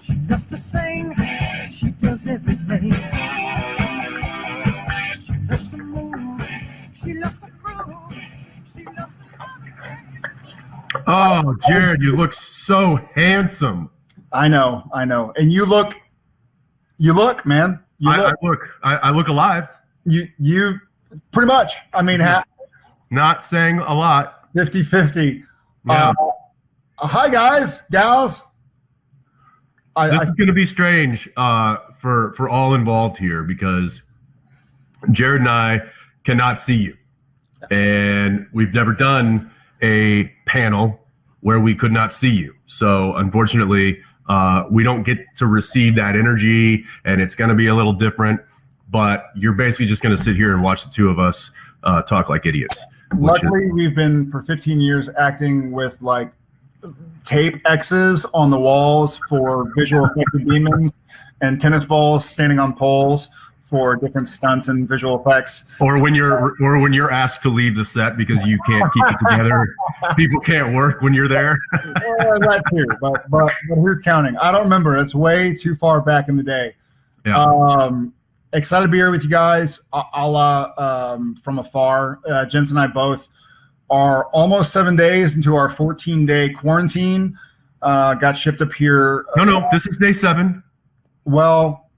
She loves to sing, she does everything. She loves to move, she loves to groove, she loves to... Oh, Jared, you look so handsome. I know. And you look, man. I look alive. You pretty much. I mean, Not saying a lot. 50-50. Yeah. Hi, guys, gals. This is going to be strange for all involved here because Jared and I cannot see you. And we've never done a panel where we could not see you. So unfortunately, we don't get to receive that energy, and it's going to be a little different. But you're basically just going to sit here and watch the two of us talk like idiots. Luckily, we've been for 15 years acting with like tape X's on the walls for visual effects demons and tennis balls standing on poles for different stunts and visual effects. Or when you're asked to leave the set because you can't keep it together, people can't work when you're there. That too, but who's counting? I don't remember. It's way too far back in the day. Yeah. Excited to be here with you guys, from afar. Jensen and I both are almost 7 days into our 14-day quarantine. Got shipped up here. No, this is day 7. Well,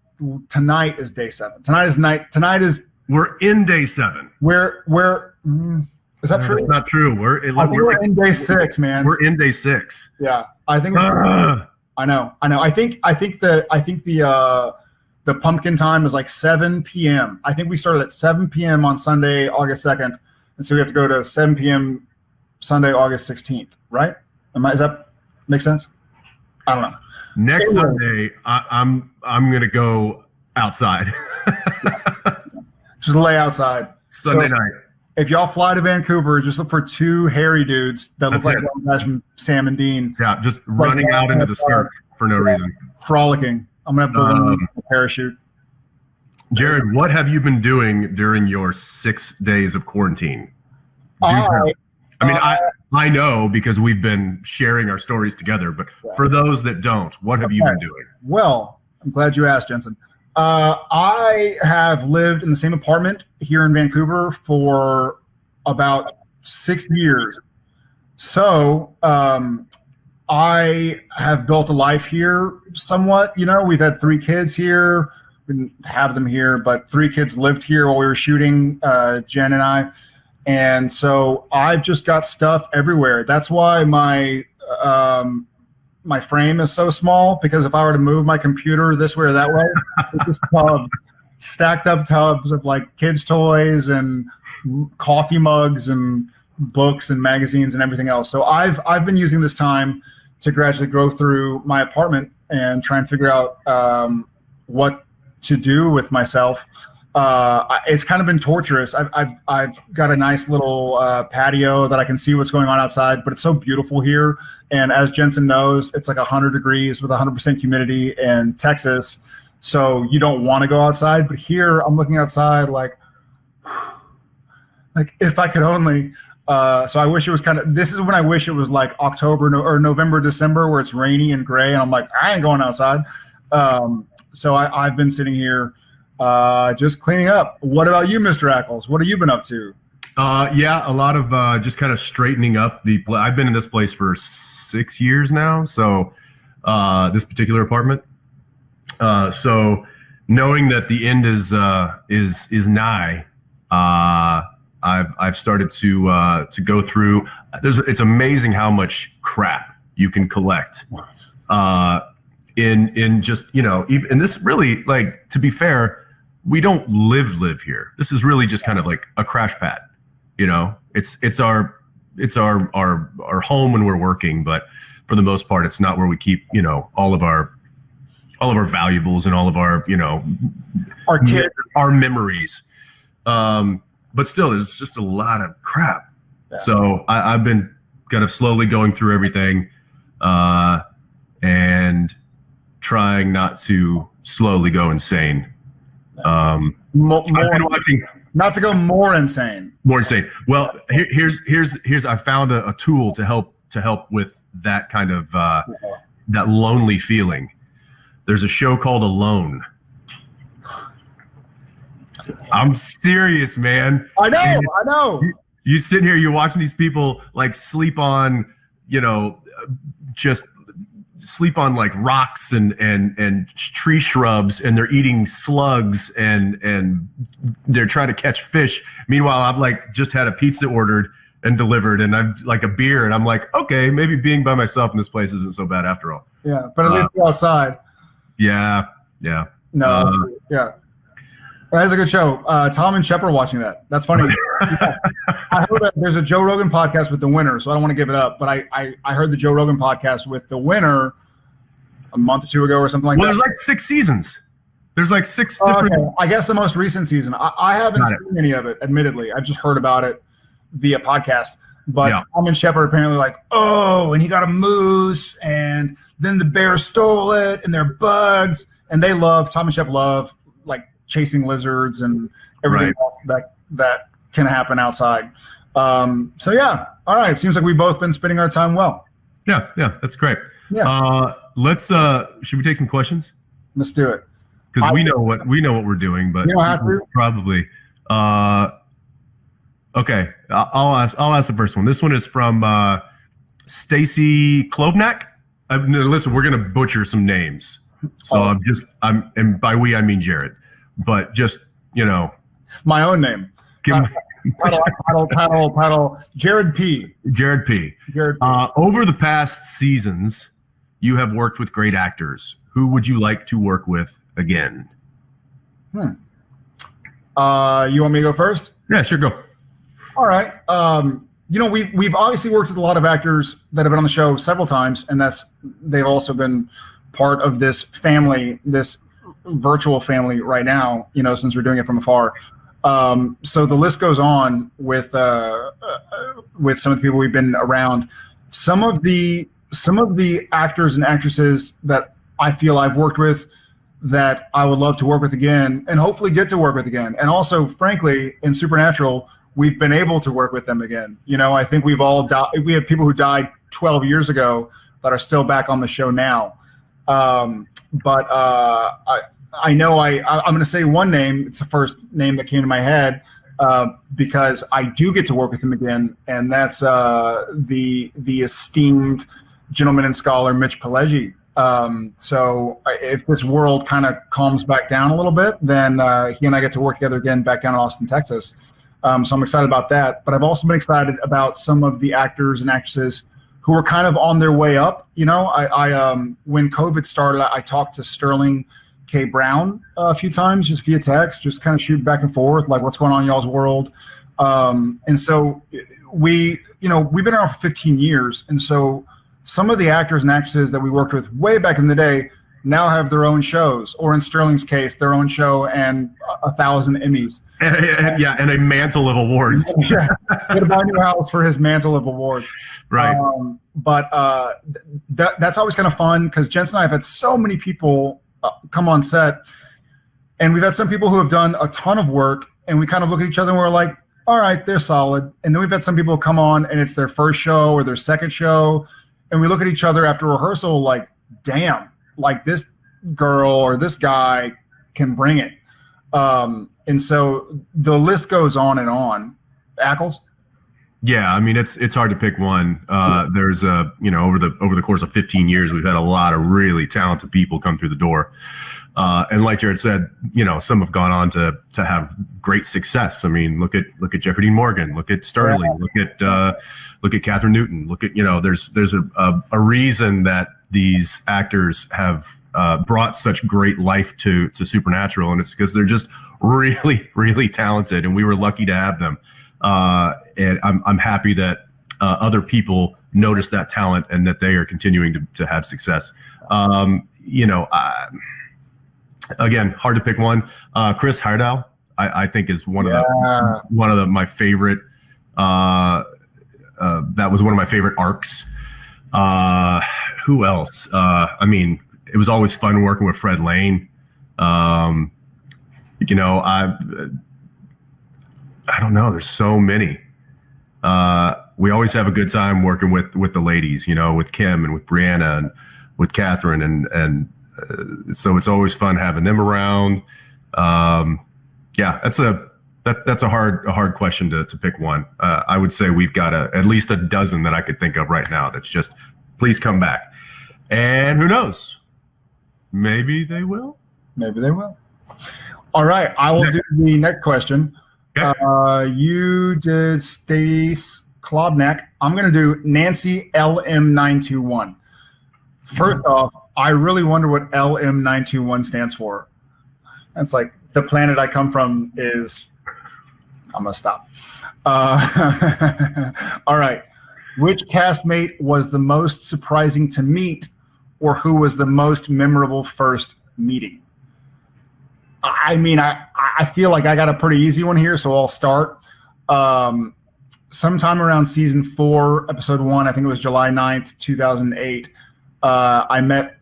tonight is day 7. Tonight is. We're in day 7. Is that true? It's not true. We're in day 6, man. We're in day 6. Yeah, I think. I know. I think the pumpkin time is like 7 p.m. I think we started at 7 p.m. on Sunday, August 2nd. And so we have to go to 7 p.m. Sunday, August 16th, right? Does that make sense? I don't know. Next Sunday, I'm gonna go outside. Just lay outside. Sunday night. If y'all fly to Vancouver, just look for 2 hairy dudes that look like guys from Sam and Dean. Yeah, just running out into the surf for no reason. Frolicking. I'm gonna have a parachute. Jared, what have you been doing during your 6 days of quarantine? I know because we've been sharing our stories together, but for those that don't, what have you been doing? Well, I'm glad you asked, Jensen. I have lived in the same apartment here in Vancouver for about 6 years. So I have built a life here somewhat. You know, we've had 3 kids here. We didn't have them here, but 3 kids lived here while we were shooting, Jen and I. And so I've just got stuff everywhere. That's why my frame is so small, because if I were to move my computer this way or that way, it's just tubs, stacked up tubs of like kids' toys and coffee mugs and books and magazines and everything else. So I've been using this time to gradually grow through my apartment and try and figure out what to do with myself. It's kind of been torturous. I've got a nice little patio that I can see what's going on outside, but it's so beautiful here. And as Jensen knows, it's like 100 degrees with 100% humidity in Texas. So you don't want to go outside, but here I'm looking outside like if I could only. So I wish it was this is when I wish it was like October or November, December, where it's rainy and gray. And I'm like, I ain't going outside. So I've been sitting here just cleaning up. What about you, Mr. Ackles? What have you been up to? Yeah, a lot of just kind of straightening up I've been in this place for 6 years now. So this particular apartment. So knowing that the end is nigh, I've started to go through. It's amazing how much crap you can collect. In just, you know, even, and this really, like, to be fair, we don't live here. This is really just kind of like a crash pad, you know. It's our home when we're working, but for the most part, it's not where we keep, you know, all of our valuables and all of our, you know, our memories. But still, there's just a lot of crap. Yeah. So I've been kind of slowly going through everything, and trying not to slowly go insane. I've been watching, not to go more insane. More insane. Well, here's I found a tool to help with that kind of that lonely feeling. There's a show called Alone. I'm serious, man. I know. You sit here, you're watching these people like sleep on, just sleep on like rocks and tree shrubs, and they're eating slugs and they're trying to catch fish. Meanwhile, I've like just had a pizza ordered and delivered, and I've like a beer, and I'm like, okay, maybe being by myself in this place isn't so bad after all. Yeah, but at least you're outside. Yeah. No, yeah. That's a good show. Tom and Shep are watching that. That's funny. I heard that there's a Joe Rogan podcast with the winner, so I don't want to give it up. But I heard the Joe Rogan podcast with the winner a month or two ago or something like that. There's like 6 seasons. There's like 6 different. Okay. I guess the most recent season. I haven't seen any of it, admittedly. I've just heard about it via podcast. But Tom and Shep are apparently like, oh, and he got a moose, and then the bear stole it, and they're bugs. And Tom and Shep love like chasing lizards and everything else that can happen outside. So yeah, all right. Seems like we've both been spending our time well. Yeah, that's great. Yeah. Let's should we take some questions? Let's do it. Because we know what we're doing, but you don't have to. Probably. Okay, I'll ask the first one. This one is from Stacy Klobnak. Listen, we're gonna butcher some names, so and by we I mean Jared, but just my own name. Paddle. Jared P. Jared P. Over the past seasons, you have worked with great actors. Who would you like to work with again? You want me to go first? Yeah, sure, go. All right. We've obviously worked with a lot of actors that have been on the show several times, and they've also been part of this family, this virtual family right now, since we're doing it from afar. So the list goes on with some of the people we've been around. Some of the actors and actresses that I feel I've worked with that I would love to work with again, and hopefully get to work with again. And also, frankly, in Supernatural, we've been able to work with them again. I think we've all died. We have people who died 12 years ago that are still back on the show now. But I know I'm going to say one name. It's the first name that came to my head because I do get to work with him again, and that's the esteemed gentleman and scholar Mitch Pileggi. So if this world kind of calms back down a little bit, then he and I get to work together again back down in Austin, Texas. So I'm excited about that. But I've also been excited about some of the actors and actresses who were kind of on their way up. When COVID started, I talked to Sterling K. Brown a few times just via text, just kind of shoot back and forth, like what's going on in y'all's world. And so we've been around for 15 years. And so some of the actors and actresses that we worked with way back in the day now have their own shows, or in Sterling's case, their own show and 1,000 Emmys. And a mantle of awards. Yeah, he had to buy a new house for his mantle of awards. Right. But that's always kind of fun because Jensen and I have had so many people come on set, and we've had some people who have done a ton of work, and we kind of look at each other and we're like, all right, they're solid. And then we've had some people come on and it's their first show or their second show, and we look at each other after rehearsal like, damn, like this girl or this guy can bring it. And so the list goes on and on. Ackles? Yeah, I mean it's hard to pick one. There's over the course of 15 years, we've had a lot of really talented people come through the door. And like Jared said, some have gone on to have great success. I mean, look at Jeffrey Dean Morgan, look at Sterling, look at Catherine Newton, look at there's a reason that these actors have brought such great life to Supernatural, and it's because they're just really, really talented, and we were lucky to have them. And I'm happy that other people notice that talent and that they are continuing to have success. Again, hard to pick one. Chris Heyerdahl, I think is one of my favorite. That was one of my favorite arcs. Who else? I mean, it was always fun working with Fred Lane. I don't know. There's so many. We always have a good time working with the ladies, with Kim and with Brianna and with Catherine and So it's always fun having them around. Yeah, that's a hard question to pick one. I would say we've got at least a dozen that I could think of right now. That's just, please come back. And who knows? Maybe they will. Maybe they will. All right, I will do the next question. Okay. You did Stace Klobnak. I'm going to do Nancy LM921. First off, I really wonder what LM921 stands for. It's like the planet I come from is. I'm going to stop. All right. Which castmate was the most surprising to meet, or who was the most memorable first meeting? I mean, I feel like I got a pretty easy one here, so I'll start. Sometime around season 4, episode 1, I think it was July 9th, 2008, I met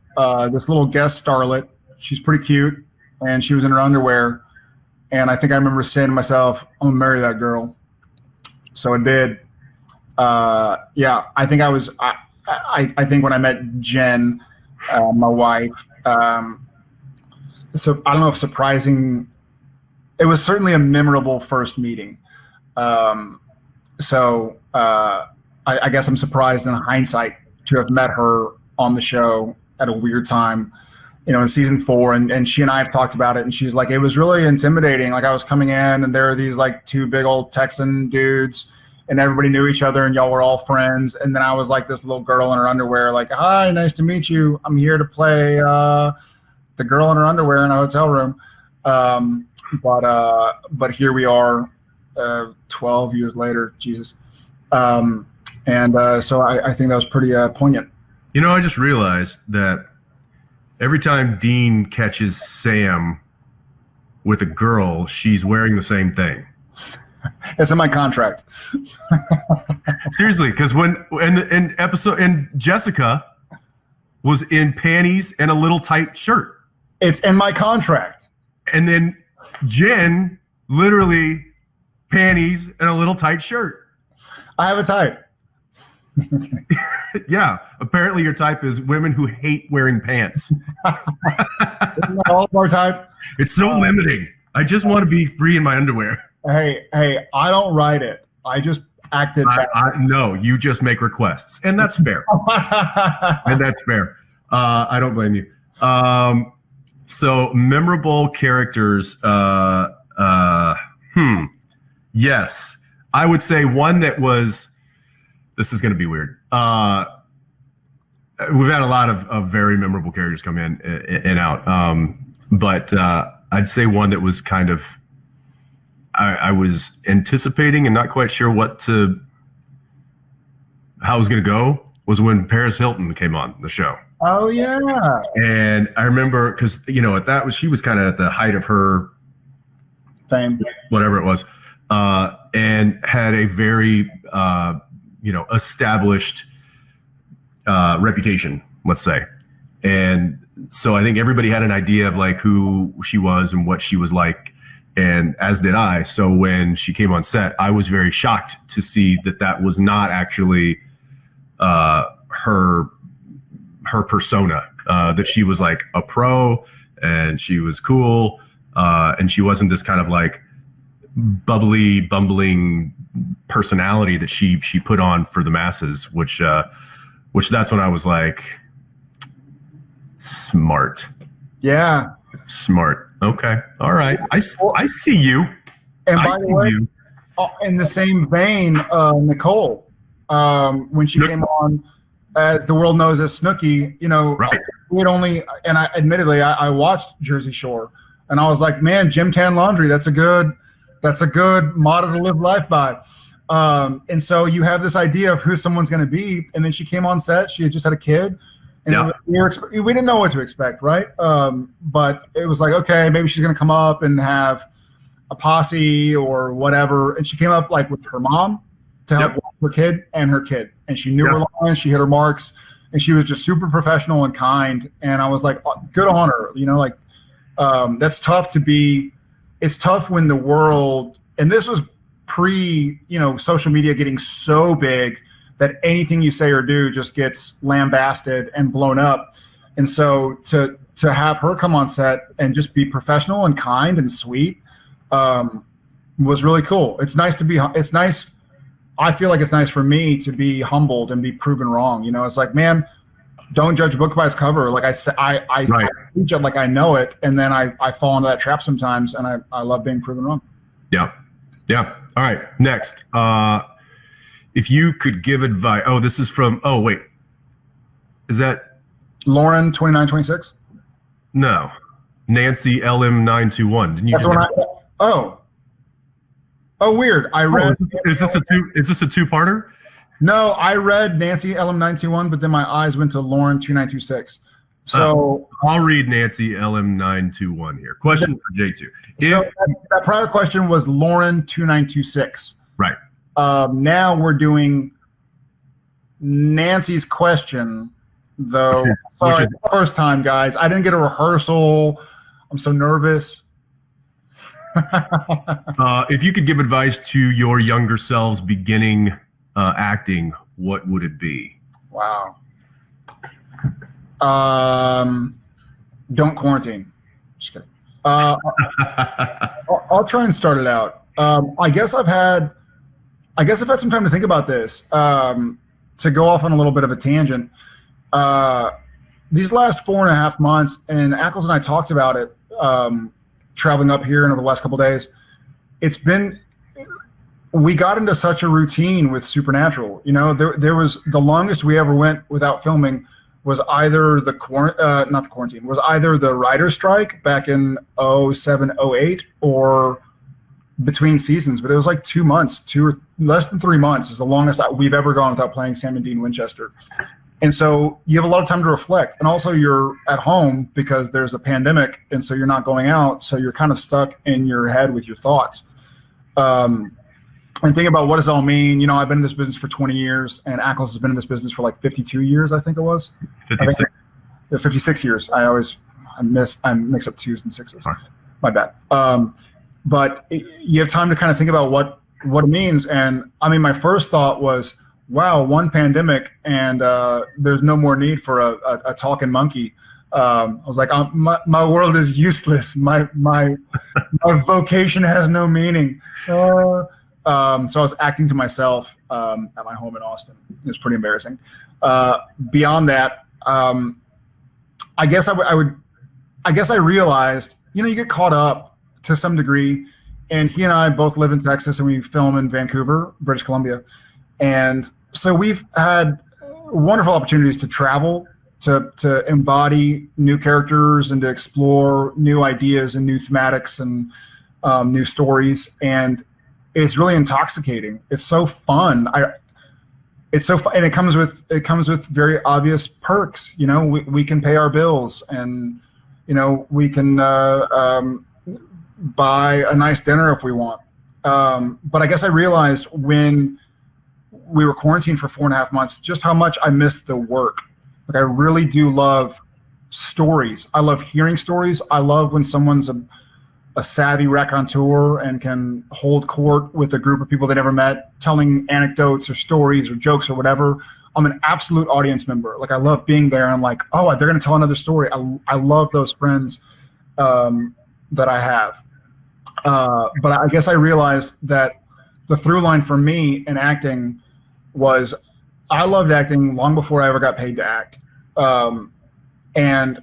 this little guest starlet. She's pretty cute, and she was in her underwear. And I think I remember saying to myself, I'm going to marry that girl. So I did. Yeah, I think I think when I met Jen, my wife, so I don't know if surprising, it was certainly a memorable first meeting. So I guess I'm surprised in hindsight to have met her on the show at a weird time, you know, in season 4, and she and I have talked about it, and she's like, it was really intimidating. Like, I was coming in and there were these like 2 big old Texan dudes, and everybody knew each other and y'all were all friends. And then I was like this little girl in her underwear, like, hi, nice to meet you. I'm here to play the girl in her underwear in a hotel room. But here we are 12 years later, Jesus. So I think that was pretty poignant. You know, I just realized that every time Dean catches Sam with a girl, she's wearing the same thing. It's in my contract. Seriously, because in Jessica was in panties and a little tight shirt. It's in my contract. And then Jen, literally panties and a little tight shirt. I have a type. Yeah, apparently your type is women who hate wearing pants. Isn't that all of our type? It's so limiting. I just want to be free in my underwear. Hey, I don't write it. I just acted bad. No, you just make requests, and that's fair. And that's fair. I don't blame you. So memorable characters. Yes, I would say one that was. This is going to be weird. We've had a lot of very memorable characters come in and out. But I'd say one that was kind of, I was anticipating and not quite sure how it was going to go, was when Paris Hilton came on the show. Oh yeah. And I remember, because, you know, she was kind of at the height of her fame, whatever it was, and had a very, established reputation, let's say. And so I think everybody had an idea of like who she was and what she was like, and as did I. So when she came on set, I was very shocked to see that was not actually her persona, that she was like a pro and she was cool, and she wasn't this kind of like bubbly, bumbling personality that she put on for the masses, which that's when I was like, smart. Yeah. Smart. Okay. All right. I see you. And by the way, in the same vein, Nicole, when she came on, as the world knows as Snooki, you know, right. I watched Jersey Shore, and I was like, man, Gym Tan Laundry, that's a good motto to live life by. And so you have this idea of who someone's going to be, and then she came on set. She had just had a kid, and we didn't know what to expect, right? But it was like, okay, maybe she's going to come up and have a posse or whatever. And she came up like with her mom to help watch her kid, and she knew her lines, she hit her marks, and she was just super professional and kind. And I was like, good on her, you know, like that's tough to be. It's tough when the world, and this was pre, social media getting so big that anything you say or do just gets lambasted and blown up. And so to to have her come on set and just be professional and kind and sweet was really cool. It's nice to be. It's nice. I feel like it's nice for me to be humbled and be proven wrong. You know, it's like, man, don't judge a book by its cover. Like I said, I teach it like I know it, and then I fall into that trap sometimes, and I love being proven wrong. Yeah. Yeah. All right. Next. If you could give advice. Oh, this is from, oh, wait. Is that Lauren 2926? No. Nancy LM921. Didn't you? That's what oh, weird. I read. Is this a two-parter? No, I read Nancy LM921, but then my eyes went to Lauren 2926. So I'll read Nancy LM921 here. Question for J2. That prior question was Lauren 2926. Right. Now we're doing Nancy's question, though. Sorry, first time, guys. I didn't get a rehearsal. I'm so nervous. If you could give advice to your younger selves beginning acting, what would it be? Wow. Don't quarantine. Just kidding. I'll try and start it out. I guess I've had some time to think about this. To go off on a little bit of a tangent, these last 4.5 months, and Ackles and I talked about it, traveling up here and over the last couple of days. We got into such a routine with Supernatural. You know, there was the longest we ever went without filming was either not the quarantine, was either the writer's strike back in 07, 08, or between seasons. But it was like 2 months, less than 3 months is the longest we've ever gone without playing Sam and Dean Winchester. And so you have a lot of time to reflect. And also you're at home because there's a pandemic, and so you're not going out. So you're kind of stuck in your head with your thoughts. And think about what does it all mean. You know, I've been in this business for 20 years, and Ackles has been in this business for like 52 years, I think it was. 56. 56 years. I mix up twos and sixes. Right. My bad. But you have time to kind of think about what it means. And I mean, my first thought was, wow, one pandemic, and there's no more need for a talking monkey. I was like, my world is useless. My vocation has no meaning. So I was acting to myself at my home in Austin. It was pretty embarrassing. Beyond that, I guess I realized, you know, you get caught up to some degree, and he and I both live in Texas, and we film in Vancouver, British Columbia. And so we've had wonderful opportunities to travel, to embody new characters and to explore new ideas and new thematics and new stories. And it's really intoxicating. It's so fun. It's so fun, and it comes with very obvious perks. You know, we can pay our bills, and you know, we can buy a nice dinner if we want. But I guess I realized when we were quarantined for 4.5 months just how much I missed the work. Like, I really do love stories. I love hearing stories. I love when someone's a savvy raconteur and can hold court with a group of people they never met, telling anecdotes or stories or jokes or whatever. I'm an absolute audience member. Like, I love being there. And I'm like, oh, they're going to tell another story. I love those friends that I have. But I guess I realized that the through line for me in acting was I loved acting long before I ever got paid to act. And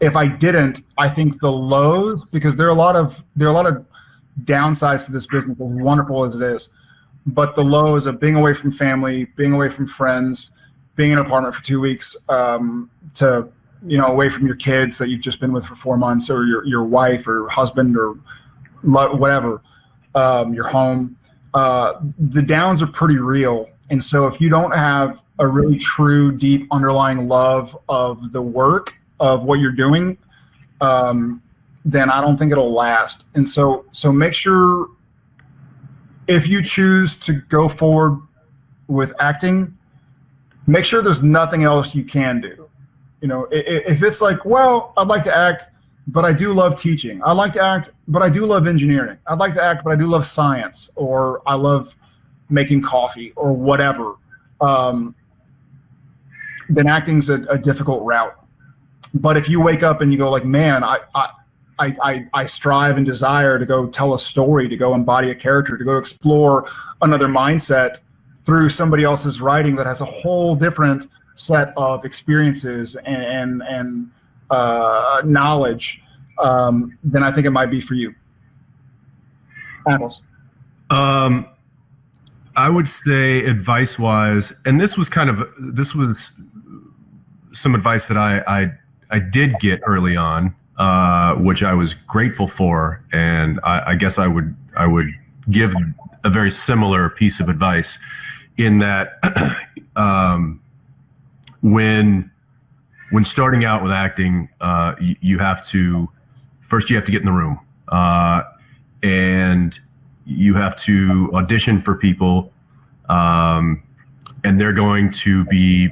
if I didn't, I think the lows, because there are a lot of downsides to this business, as wonderful as it is, but the lows of being away from family, being away from friends, being in an apartment for 2 weeks, to, you know, away from your kids that you've just been with for 4 months, or your wife or husband or whatever, your home, the downs are pretty real. And so if you don't have a really true, deep, underlying love of the work of what you're doing, then I don't think it'll last. And so make sure, if you choose to go forward with acting, make sure there's nothing else you can do. You know, if it's like, well, I'd like to act, but I do love teaching. I like to act, but I do love engineering. I'd like to act, but I do love science, or I love making coffee, or whatever. Then acting's a difficult route. But if you wake up and you go like, man, I strive and desire to go tell a story, to go embody a character, to go explore another mindset through somebody else's writing that has a whole different set of experiences and knowledge, then I think it might be for you. Apples. I would say advice-wise, and this was some advice that I did get early on, which I was grateful for, and I guess I would give a very similar piece of advice in that when starting out with acting, you have to get in the room, and you have to audition for people, and they're going to be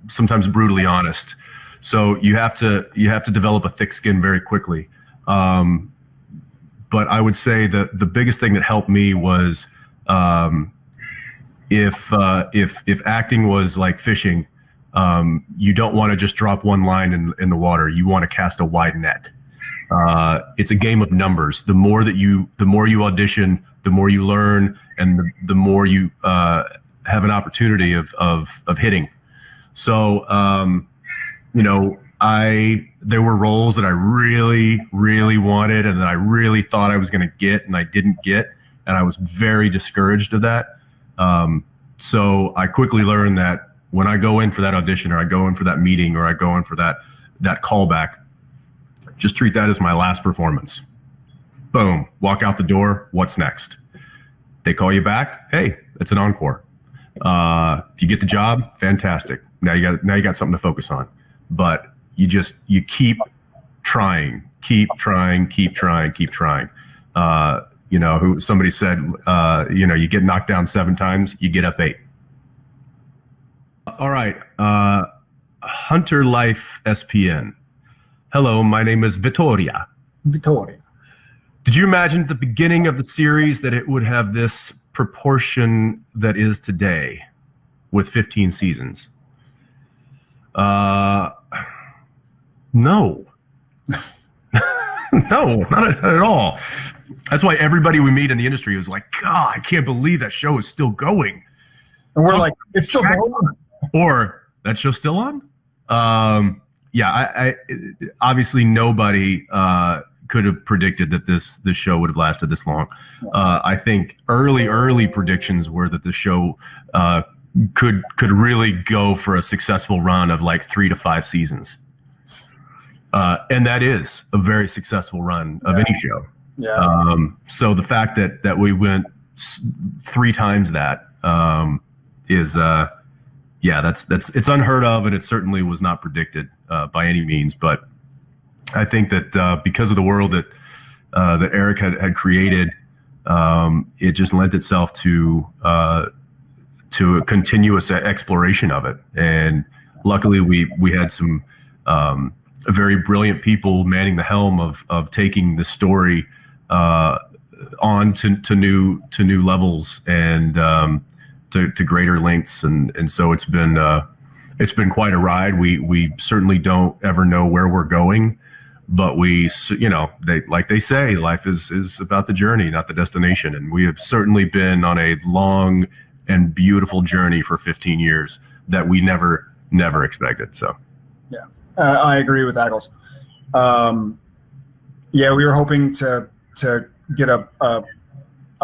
sometimes brutally honest. So you have to develop a thick skin very quickly. But I would say that the biggest thing that helped me was if acting was like fishing, you don't want to just drop one line in the water. You want to cast a wide net. It's a game of numbers. The more you audition, the more you learn, and the more you have an opportunity of hitting. So, there were roles that I really, really wanted and that I really thought I was going to get and I didn't get. And I was very discouraged of that. So I quickly learned that when I go in for that audition or I go in for that meeting or I go in for that callback, just treat that as my last performance. Boom, walk out the door. What's next? They call you back. Hey, it's an encore. If you get the job, fantastic. Now you got something to focus on. But you keep trying. Somebody said, you get knocked down 7 times, you get up 8. All right. Hunter Life SPN. Hello, my name is Vittoria. Did you imagine at the beginning of the series that it would have this proportion that is today with 15 seasons? No. No, not at all. That's why everybody we meet in the industry was like, God, I can't believe that show is still going. And we're like, it's still going. Or that show's still on? I obviously nobody could have predicted that this show would have lasted this long. I think early predictions were that the show could really go for a successful run of like 3 to 5 seasons. And that is a very successful run of any show. Yeah. So the fact that we went 3 times that is it's unheard of, and it certainly was not predicted by any means. But I think that because of the world that Eric had created, it just lent itself to a continuous exploration of it. And luckily, we had some very brilliant people manning the helm of taking the story on to new levels and to greater lengths, and so it's been quite a ride. We certainly don't ever know where we're going, but they say life is about the journey, not the destination, and we have certainly been on a long and beautiful journey for 15 years that we never expected. So yeah, I agree with Aggles. We were hoping to get a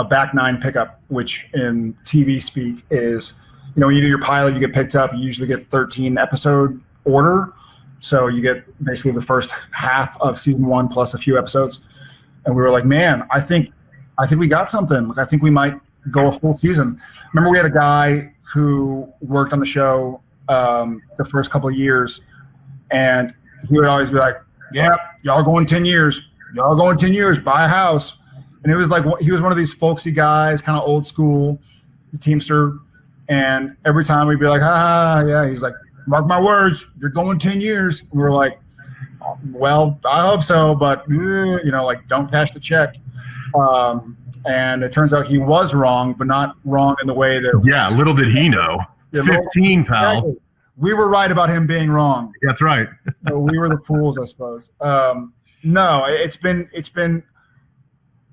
back 9 pickup, which in TV speak is, when you do your pilot, you get picked up, you usually get 13 episode order. So you get basically the first half of season 1 plus a few episodes. And we were like, man, I think we got something. Like, I think we might go a full season. Remember, we had a guy who worked on the show the first couple of years, and he would always be like, yeah, y'all going 10 years. Y'all going 10 years, buy a house. And it was like, he was one of these folksy guys, kind of old school, Teamster. And every time we'd be like, yeah, he's like, mark my words, you're going 10 years. And we were like, well, I hope so, but, don't cash the check. And it turns out he was wrong, but not wrong in the way that. Yeah, little did he know. 15, pal. We were right about him being wrong. That's right. So we were the fools, I suppose. No, it's been,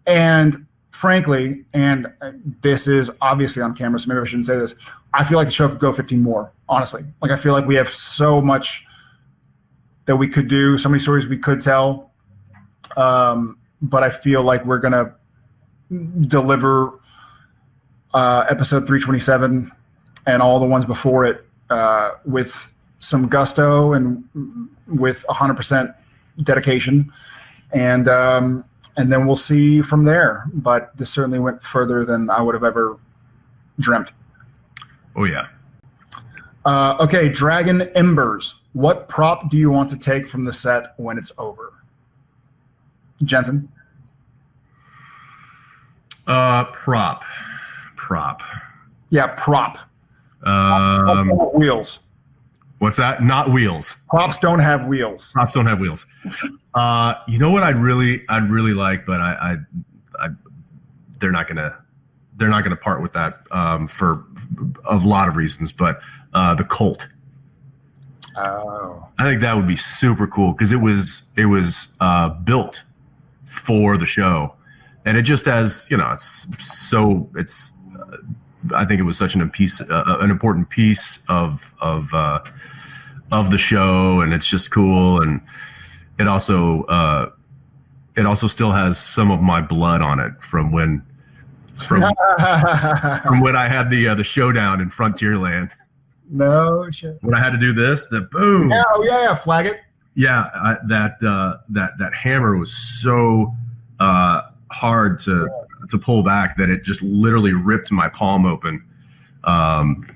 and frankly, and this is obviously on camera, so maybe I shouldn't say this. I feel like the show could go 15 more, honestly. Like, I feel like we have so much that we could do, so many stories we could tell. But I feel like we're going to deliver episode 327 and all the ones before it with some gusto and with 100% dedication. And then we'll see from there. But this certainly went further than I would have ever dreamt. Oh, yeah. Okay, Dragon Embers. What prop do you want to take from the set when it's over? Jensen? Prop. Yeah, prop. Wheels. What's that? Not wheels. Props don't have wheels. Props don't have wheels. You know what I'd really like, but they're not gonna part with that for a lot of reasons. But the Colt. Oh. I think that would be super cool because it was built for the show, and it just has, you know, I think it was such an important piece of the show, and it's just cool, and it also still has some of my blood on it from when I had the showdown in Frontierland. No shit. When I had to do this, the boom. Yeah, oh yeah, flag it. Yeah, that hammer was so hard to pull back that it just literally ripped my palm open.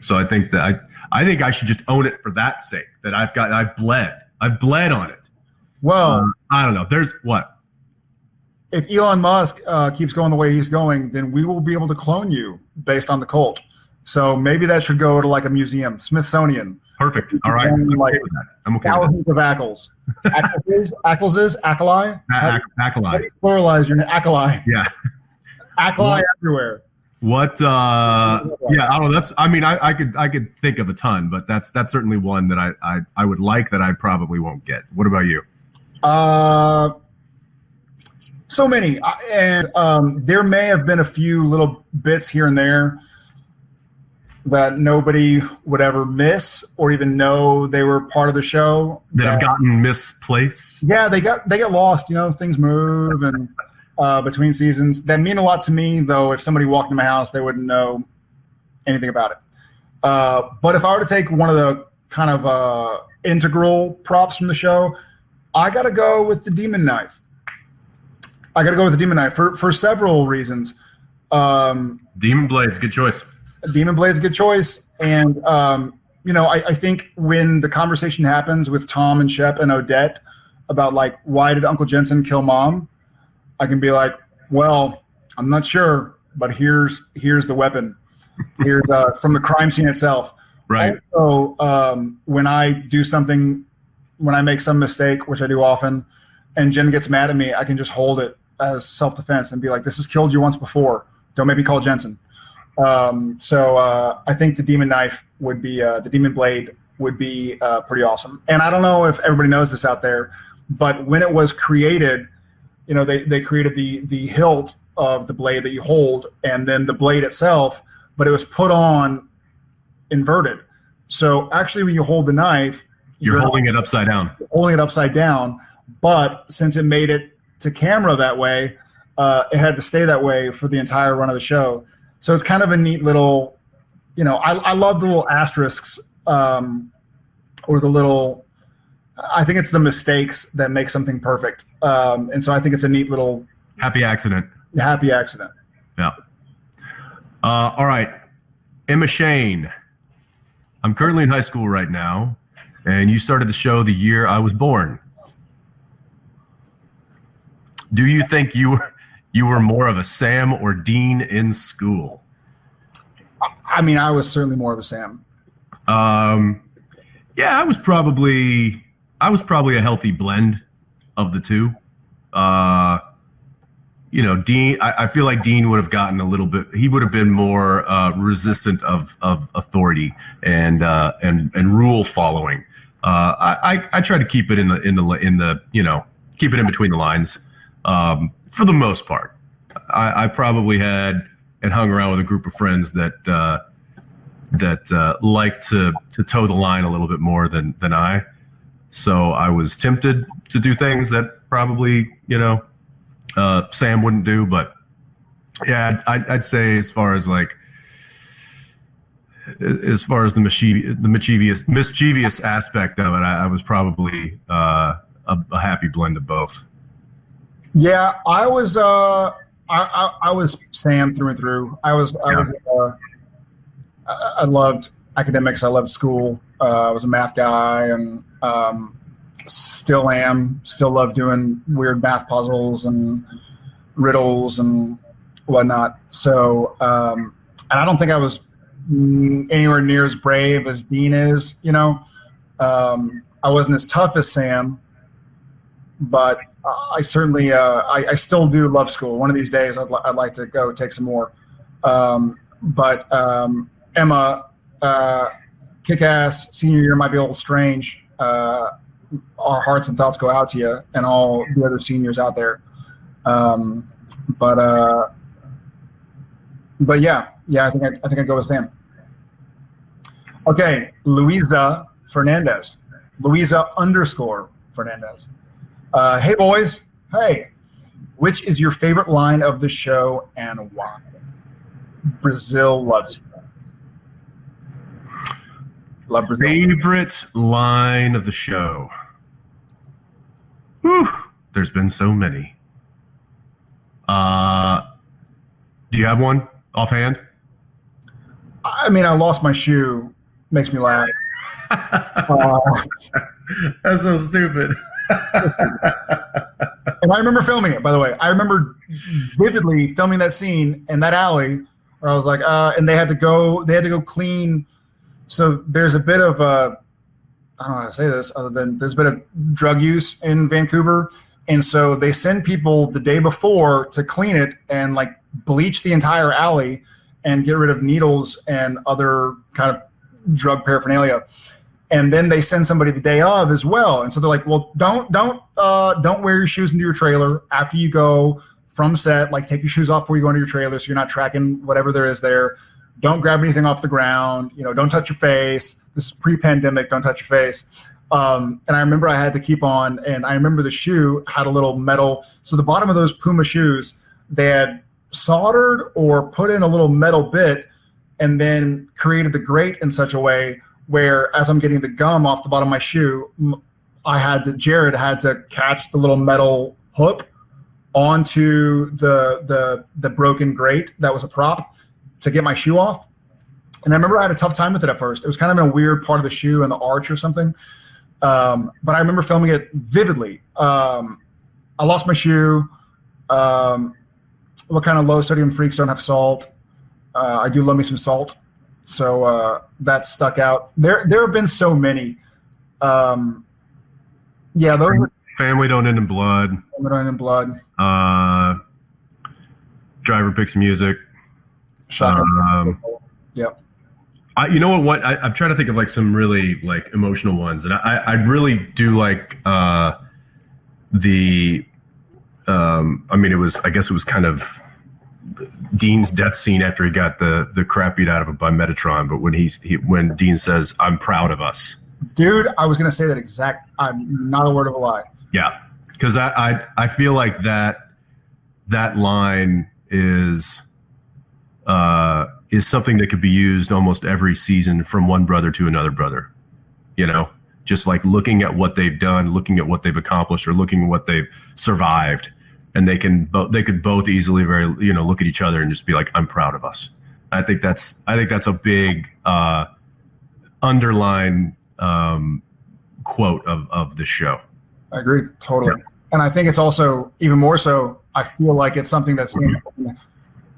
So I think I should just own it for that sake. That I bled on it. Well, I don't know. There's what? If Elon Musk keeps going the way he's going, then we will be able to clone you based on the Colt. So maybe that should go to like a museum, Smithsonian. Perfect. All right. I'm okay with that. I'm okay with that. Thousands of Ackles. Ackley? Acolyte. Pluralize your name. Acolyte. Yeah. Acolyte everywhere. What? Yeah, I don't know. I could think of a ton, but that's certainly one that I would like that I probably won't get. What about you? So many, and there may have been a few little bits here and there that nobody would ever miss or even know they were part of the show. That have gotten misplaced. Yeah, they get lost. You know, things move and between seasons. That mean a lot to me, though. If somebody walked in my house, they wouldn't know anything about it. But if I were to take one of the kind of integral props from the show, I got to go with the demon knife. For several reasons. Demon Blade's good choice. Demon Blade's a good choice. And, you know, I think when the conversation happens with Tom and Shep and Odette about, like, why did Uncle Jensen kill Mom? I can be like, well, I'm not sure, but here's the weapon. Here's from the crime scene itself. Right. So when I do something, when I make some mistake, which I do often, and Jen gets mad at me, I can just hold it as self-defense and be like, this has killed you once before. Don't make me call Jensen. So I think the demon knife would be, the demon blade would be pretty awesome. And I don't know if everybody knows this out there, but when it was created, you know, they created the hilt of the blade that you hold and then the blade itself, but it was put on inverted. So actually when you hold the knife, you're holding it upside down. Holding it upside down. But since it made it to camera that way, it had to stay that way for the entire run of the show. So it's kind of a neat little, you know, I love the little asterisks or the little, I think it's the mistakes that make something perfect. And so I think it's a neat little happy accident. Yeah. All right. Emma Shane. I'm currently in high school right now, and you started the show the year I was born. Do you think you were more of a Sam or Dean in school? I mean, I was certainly more of a Sam. Yeah, I was probably a healthy blend of the two. you know, Dean, I feel like Dean would have gotten a little bit. He would have been more resistant of authority and rule following. I try to keep it in the you know, keep it in between the lines for the most part. I probably had and hung around with a group of friends that liked to toe the line a little bit more than I. So I was tempted to do things that probably, you know, Sam wouldn't do. But yeah, I'd say as far as the mischievous aspect of it, I was probably a happy blend of both. Yeah, I was Sam through and through. I loved academics. I loved school. I was a math guy, and still am. Still love doing weird math puzzles and riddles and whatnot. So, and I don't think I was anywhere near as brave as Dean is. You know, I wasn't as tough as Sam, but I certainly I still do love school. One of these days, I'd like to go take some more. But Emma, kick-ass, senior year might be a little strange. Our hearts and thoughts go out to you and all the other seniors out there. But yeah, I think I go with Sam. Okay, Luisa Fernandez, Luisa_Fernandez. Hey boys, hey, which is your favorite line of the show and why? Brazil loves you. Love Brazil. Favorite line of the show. Whew, there's been so many. Do you have one offhand? I mean, I lost my shoe. Makes me laugh. That's so stupid. And I remember filming it, by the way. I remember vividly filming that scene in that alley where I was like, and they had to go clean. So there's a bit of I don't know how to say this other than there's a bit of drug use in Vancouver. And so they send people the day before to clean it and like bleach the entire alley and get rid of needles and other kind of drug paraphernalia. And then they send somebody the day of as well. And so they're like, well, don't wear your shoes into your trailer after you go from set. Like, take your shoes off before you go into your trailer so you're not tracking whatever there is there. Don't grab anything off the ground. You know, don't touch your face. This is pre-pandemic. Don't touch your face. And I remember I had to keep on. And I remember the shoe had a little metal. So the bottom of those Puma shoes, they had soldered or put in a little metal bit and then created the grate in such a way where as I'm getting the gum off the bottom of my shoe, Jared had to catch the little metal hook onto the broken grate that was a prop to get my shoe off. And I remember I had a tough time with it at first. It was kind of in a weird part of the shoe in the arch or something. But I remember filming it vividly. I lost my shoe. What kind of low sodium freaks don't have salt? I do love me some salt. So that stuck out. There have been so many. Yeah, those Family Don't End in Blood. Family Don't End in Blood. Driver Picks Music. Shotgun. Yep. You know what? I'm trying to think of like some really like emotional ones, and I really do like I mean, I guess it was kind of Dean's death scene after he got the crap beat out of him by Metatron. But when Dean says, "I'm proud of us," dude, I was gonna say that exact. I'm not a word of a lie. Yeah, because I feel like that line is something that could be used almost every season from one brother to another brother. You know, just like looking at what they've done, looking at what they've accomplished, or looking at what they've survived. And they could both easily look at each other and just be like, "I'm proud of us." I think that's a big underline quote of the show. I agree totally, yeah. And I think it's also even more so. I feel like it's something that Sam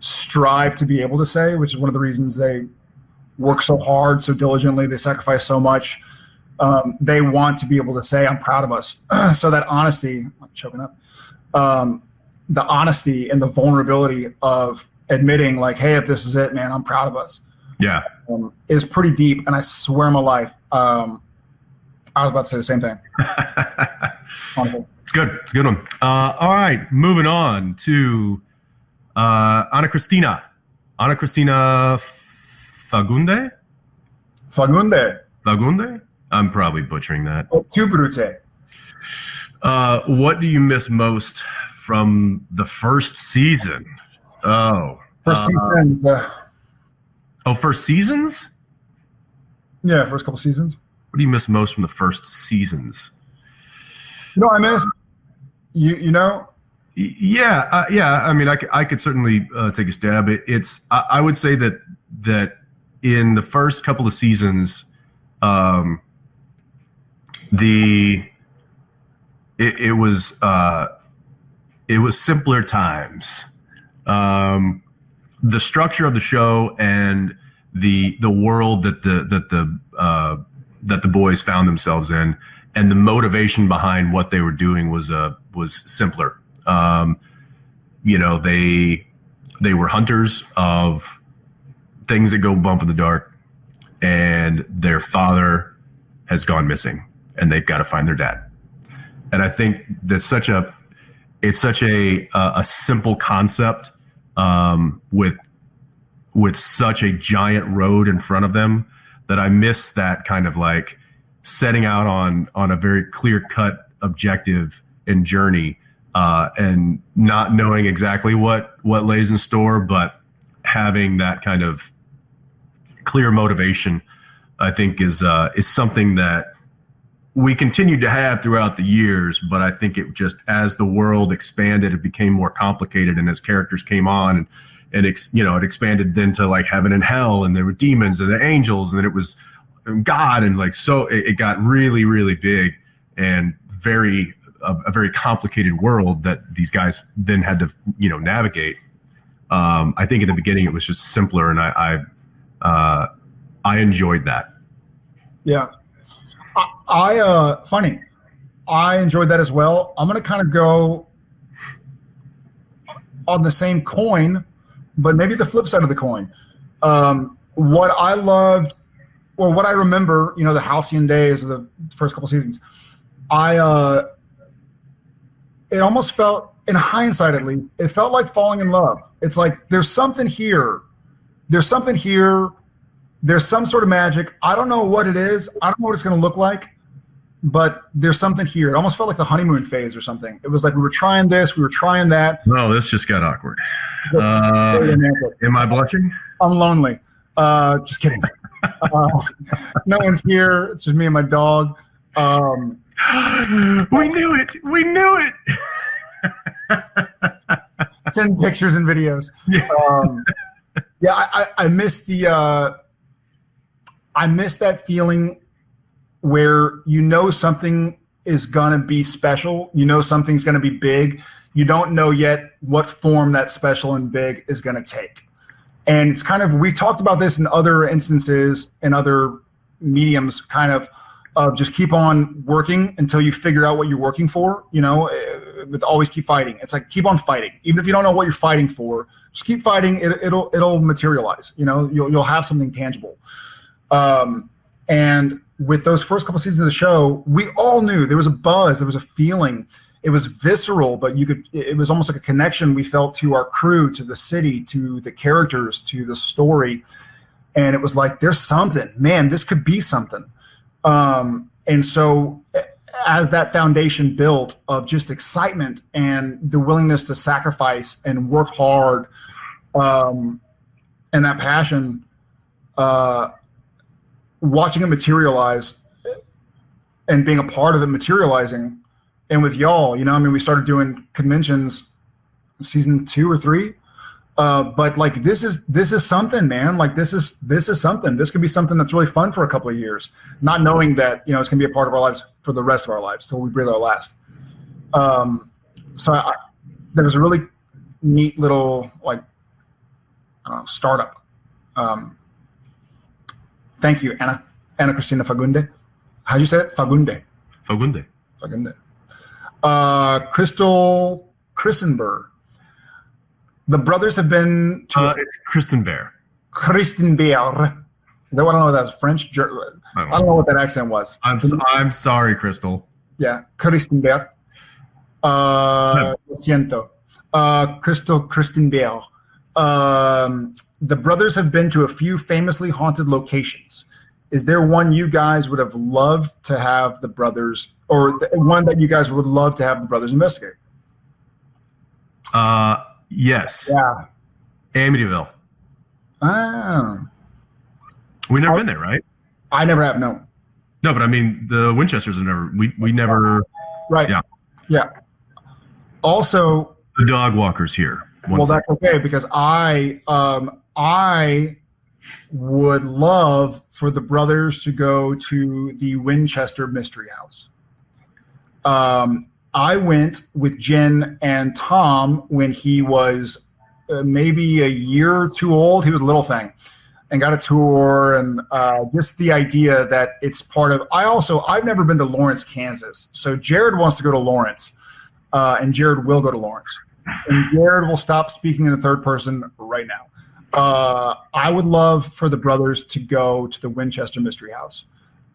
strive to be able to say, which is one of the reasons they work so hard, so diligently. They sacrifice so much. They want to be able to say, "I'm proud of us." So that honesty, I'm choking up. the honesty and the vulnerability of admitting, like, hey, if this is it, man, I'm proud of us. Yeah. Is pretty deep, and I swear on my life, I was about to say the same thing. It's good. It's a good one. All right, moving on to Ana Cristina Fagunde. I'm probably butchering that. Tu Brute. What do you miss most from the first season? First seasons. First seasons? Yeah, first couple seasons. What do you miss most from the first seasons? I miss you know. Yeah. I mean, I could certainly take a stab. I would say that in the first couple of seasons, it was simpler times. The structure of the show and the world that the boys found themselves in, and the motivation behind what they were doing was simpler. They were hunters of things that go bump in the dark, and their father has gone missing, and they've got to find their dad. And I think that's such a simple concept, with such a giant road in front of them, that I miss that kind of like setting out on a very clear-cut objective and journey, and not knowing exactly what lays in store, but having that kind of clear motivation, I think is something that we continued to have throughout the years. But I think it just, as the world expanded, it became more complicated, and as characters came on, and it expanded then to like heaven and hell, and there were demons and the angels, and then it was God, and like, so it got really, really big and a very complicated world that these guys then had to navigate. I think in the beginning it was just simpler, and I enjoyed that. Yeah, funny. I enjoyed that as well. I'm going to kind of go on the same coin, but maybe the flip side of the coin. What I loved, or what I remember, the halcyon days of the first couple seasons, it almost felt, in hindsight at least, it felt like falling in love. It's like, there's something here. There's something here. There's some sort of magic. I don't know what it is. I don't know what it's going to look like, but there's something here. It almost felt like the honeymoon phase or something. It was like we were trying this, we were trying that. No, this just got awkward. Am I blushing? I'm lonely. Just kidding. No one's here. It's just me and my dog. We knew it. We knew it. Send pictures and videos. I miss I miss that feeling where something is gonna be special. Something's gonna be big. You don't know yet what form that special and big is gonna take. And it's kind of, we talked about this in other instances, in other mediums, kind of just keep on working until you figure out what you're working for, but always keep fighting. It's like, keep on fighting. Even if you don't know what you're fighting for, just keep fighting. It'll materialize, you'll have something tangible. And with those first couple seasons of the show, we all knew there was a buzz, there was a feeling. It was visceral, but it was almost like a connection we felt to our crew, to the city, to the characters, to the story. And it was like, there's something, man, this could be something. And so as that foundation built of just excitement and the willingness to sacrifice and work hard, and that passion, watching it materialize and being a part of it materializing, and with y'all, we started doing conventions season 2 or 3. But like, this is something, man. Like, this is something. This could be something that's really fun for a couple of years, not knowing that, it's going to be a part of our lives for the rest of our lives till we breathe our last. So there was a really neat little, like, startup. Thank you, Ana Cristina Fagunde. How'd you say it? Fagunde. Fagunde. Crystal Christenberg. The brothers have been to It's Kristen Bear. Kristen Bear. I don't know if that's French. I don't know what that accent was. I'm sorry, Crystal. Yeah, Kristen Bear. Lo siento. Kristen Bear. The brothers have been to a few famously haunted locations. Is there one you guys would have loved to have the brothers, or one that you guys would love to have the brothers investigate? Yes. Yeah. Amityville. Oh. We've never been there, right? I never have, no. No, but I mean, the Winchesters have never, we never. Right. Yeah. Yeah. Also, the dog walkers here. Well, that's okay, because I would love for the brothers to go to the Winchester Mystery House. I went with Jen and Tom when he was maybe a year or two old. He was a little thing, and got a tour, and just the idea that it's part of. I've never been to Lawrence, Kansas, so Jared wants to go to Lawrence, and Jared will go to Lawrence. And Jared will stop speaking in the third person right now. I would love for the brothers to go to the Winchester Mystery House.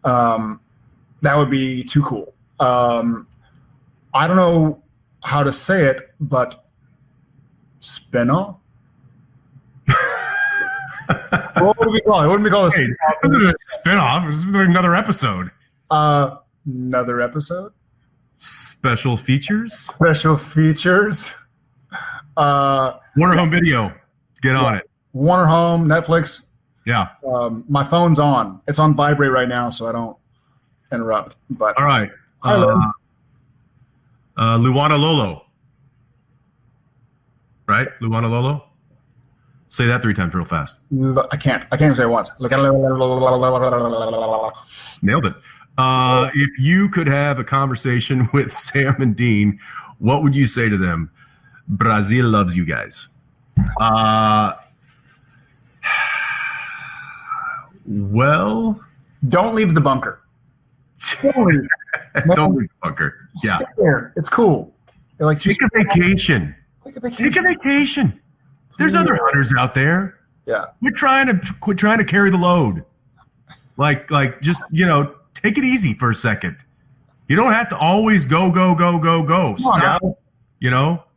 That would be too cool. I don't know how to say it, but spin-off? What would we call it? Wouldn't we call it a spin-off? This is like another episode. Another episode? Special features? Special features. Warner Home Video. Get on it. Warner Home, Netflix. Yeah. My phone's on. It's on vibrate right now, so I don't interrupt. But all right. Luana Lolo. Right? Luana Lolo? Say that 3 times real fast. I can't even say it once. Nailed it. If you could have a conversation with Sam and Dean, what would you say to them? Brazil loves you guys. Well, don't leave the bunker. Don't leave the bunker. Yeah, stay there. It's cool. You're like, take a vacation. Take a vacation. There's other hunters out there. Yeah, quit trying to carry the load. Like just take it easy for a second. You don't have to always go. Stop.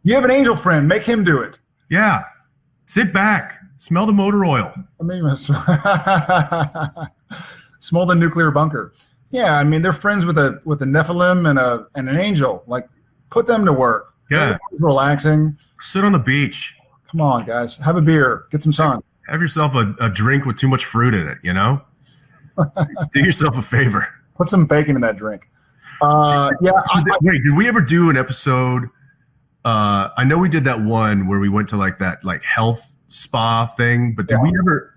You have an angel friend. Make him do it. Yeah. Sit back. Smell the motor oil. I mean, smell the nuclear bunker. Yeah, I mean, they're friends with a Nephilim and an angel. Like, put them to work. Yeah. Relaxing. Sit on the beach. Come on, guys. Have a beer. Get some sun. Have yourself a drink with too much fruit in it, Do yourself a favor. Put some bacon in that drink. Wait, did we ever do an episode? I know we did that one where we went to that health spa thing, but did we ever?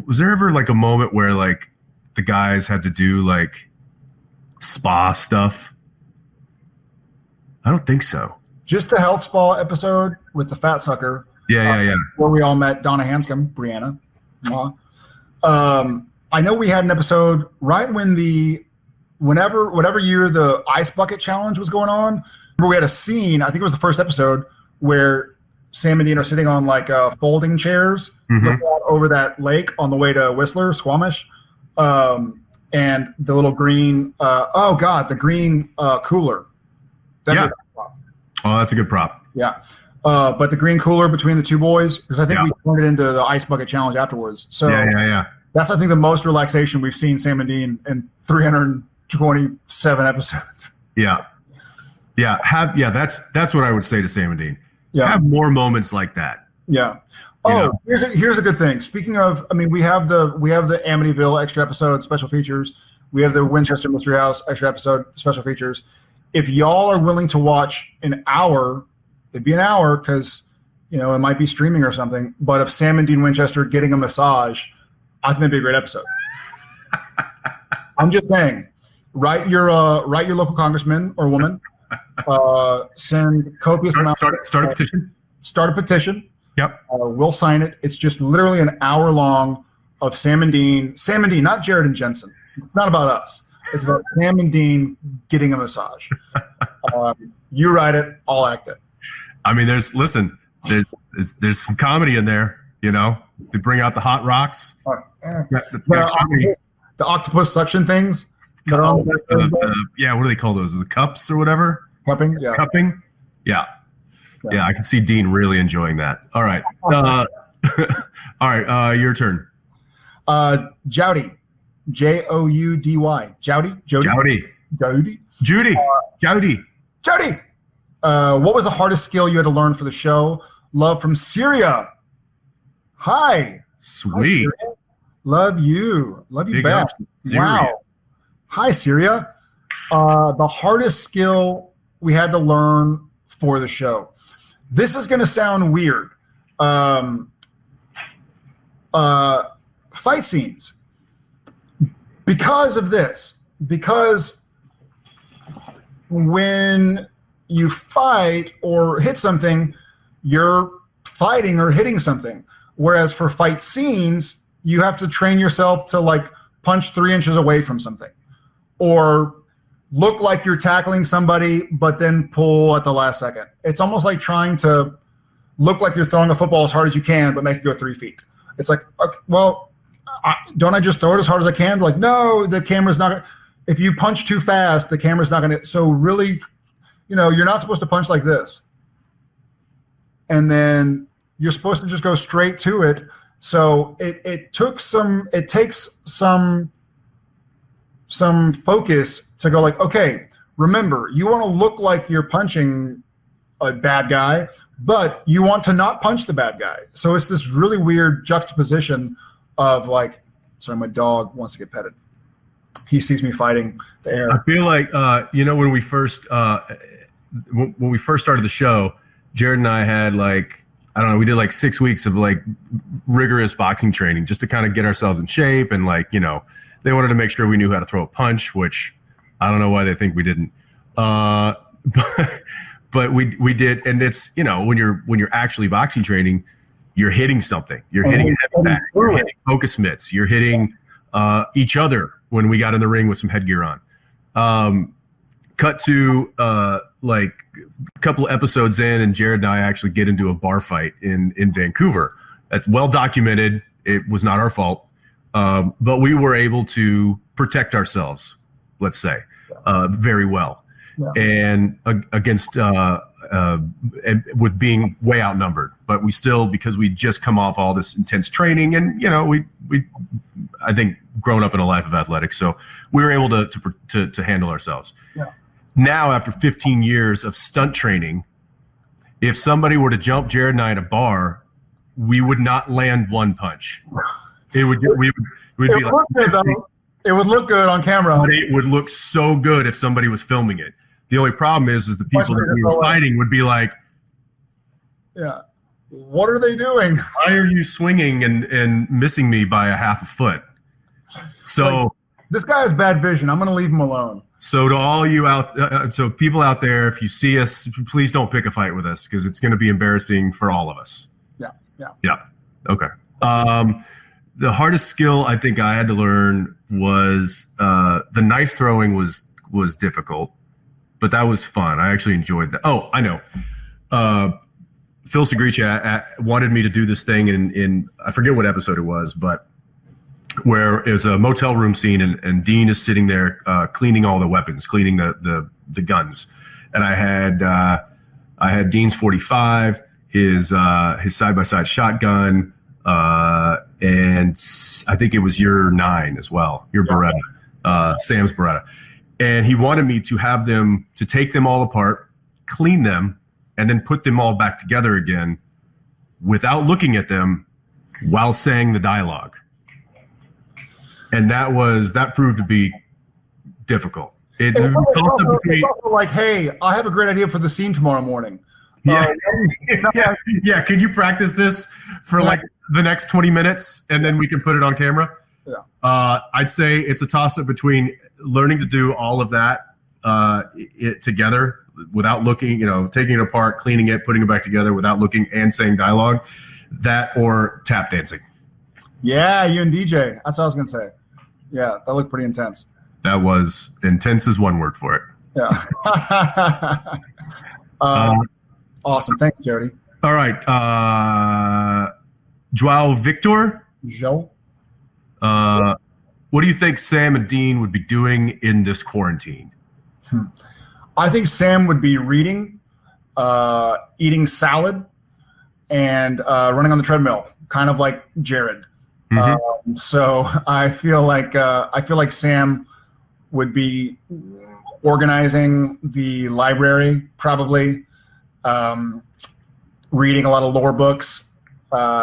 Was there ever a moment where the guys had to do spa stuff? I don't think so. Just the health spa episode with the fat sucker. Yeah. Where we all met Donna Hanscom, Brianna. I know we had an episode right when whatever year the ice bucket challenge was going on. We had a scene, I think it was the first episode, where Sam and Dean are sitting on folding chairs, looking out over that lake on the way to Whistler, Squamish, and the little green, the green cooler. Yeah. Oh, that's a good prop. Yeah. But the green cooler between the two boys, because I think we turned it into the ice bucket challenge afterwards. So yeah. That's, I think, the most relaxation we've seen Sam and Dean in 327 episodes. Yeah. Yeah, that's what I would say to Sam and Dean. Yeah. Have more moments like that. Yeah. Oh, here's a good thing. Speaking of, we have the Amityville extra episode special features. We have the Winchester Mystery House extra episode special features. If y'all are willing to watch an hour, it'd be an hour because it might be streaming or something. But of Sam and Dean Winchester getting a massage, I think it'd be a great episode. I'm just saying, write your local congressman or woman. Send copious amounts. Start a petition. Start a petition. Yep. We'll sign it. It's just literally an hour long of Sam and Dean, not Jared and Jensen. It's not about us. It's about Sam and Dean getting a massage. You write it, I'll act it. I mean, there's there's some comedy in there, you know. They bring out the hot rocks. The octopus suction things. That are on yeah, what do they call those? The cups or whatever? Cupping, yeah. Cupping? Yeah. Yeah, I can see Dean really enjoying that. All right. All right, your turn. Joudy. Joudy. Jody? Joudy. Jody? Judy. Joudy. Jody! What was the hardest skill you had to learn for the show? Love from Syria. Hi. Sweet. Hi, love you. Love you Big back. Wow. Hi, Syria. The hardest skill we had to learn for the show. This is going to sound weird. Fight scenes. Because of this. Because when you fight or hit something, you're fighting or hitting something. Whereas for fight scenes, you have to train yourself to like punch 3 inches away from something or look like you're tackling somebody, but then pull at the last second. It's almost like trying to look like you're throwing a football as hard as you can, but make it go 3 feet. It's like, okay, well, don't I just throw it as hard as I can? Like, no, the camera's not going to. If you punch too fast, the camera's not going to. So really, you know, you're not supposed to punch like this. And then you're supposed to just go straight to it. So it takes some focus to go like, okay, remember, you want to look like you're punching a bad guy, but you want to not punch the bad guy. So it's this really weird juxtaposition of like, sorry, my dog wants to get petted. He sees me fighting the air. I feel like, you know, when we first started the show, Jared and I had like, I don't know, we did like 6 weeks of like rigorous boxing training just to kind of get ourselves in shape. And like, you know, they wanted to make sure we knew how to throw a punch, which I don't know why they think we didn't. But we did. And it's, you know, when you're actually boxing training, you're hitting something. You're hitting a heavy bag. You're hitting focus mitts. You're hitting each other when we got in the ring with some headgear on. Cut to like a couple of episodes in, and Jared and I actually get into a bar fight in Vancouver. That's well documented. It was not our fault, but we were able to protect ourselves, let's say, very well. Yeah. And against and with being way outnumbered, but we still, because we just come off all this intense training, and you know, we I think grown up in a life of athletics, so we were able to handle ourselves. Yeah. Now, after 15 years of stunt training, if somebody were to jump Jared and I at a bar, we would not land one punch. It would be like, it would look good on camera. But it would look so good if somebody was filming it. The only problem is the people that we were fighting would be like, yeah, what are they doing? Why are you swinging and missing me by a half a foot? So like, this guy has bad vision. I'm going to leave him alone. So to all you so people out there, if you see us, please don't pick a fight with us, because it's going to be embarrassing for all of us. Yeah. Okay. The hardest skill I think I had to learn was the knife throwing was difficult, but that was fun. I actually enjoyed that. Oh, I know. Phil Segricia wanted me to do this thing in I forget what episode it was, but where it was a motel room scene, and Dean is sitting there cleaning all the weapons, cleaning the guns. And I had Dean's 45, his side-by-side shotgun, and I think it was your 9 as well, your Beretta, Sam's Beretta. And he wanted me to have them, to take them all apart, clean them, and then put them all back together again without looking at them while saying the dialogue. And that proved to be difficult. It's also like, hey, I have a great idea for the scene tomorrow morning. Yeah. Yeah. Could you practice this for like the next 20 minutes and then we can put it on camera? Yeah. I'd say it's a toss up between learning to do all of that together without looking, you know, taking it apart, cleaning it, putting it back together without looking and saying dialogue, that or tap dancing. Yeah, you and DJ. That's what I was going to say. Yeah, that looked pretty intense. That was intense is one word for it. Yeah. Awesome. Thanks, Jody. All right. Joao Victor. Joe. What do you think Sam and Dean would be doing in this quarantine? I think Sam would be reading, eating salad, and running on the treadmill, kind of like Jared. So I feel like Sam would be organizing the library, probably reading a lot of lore books,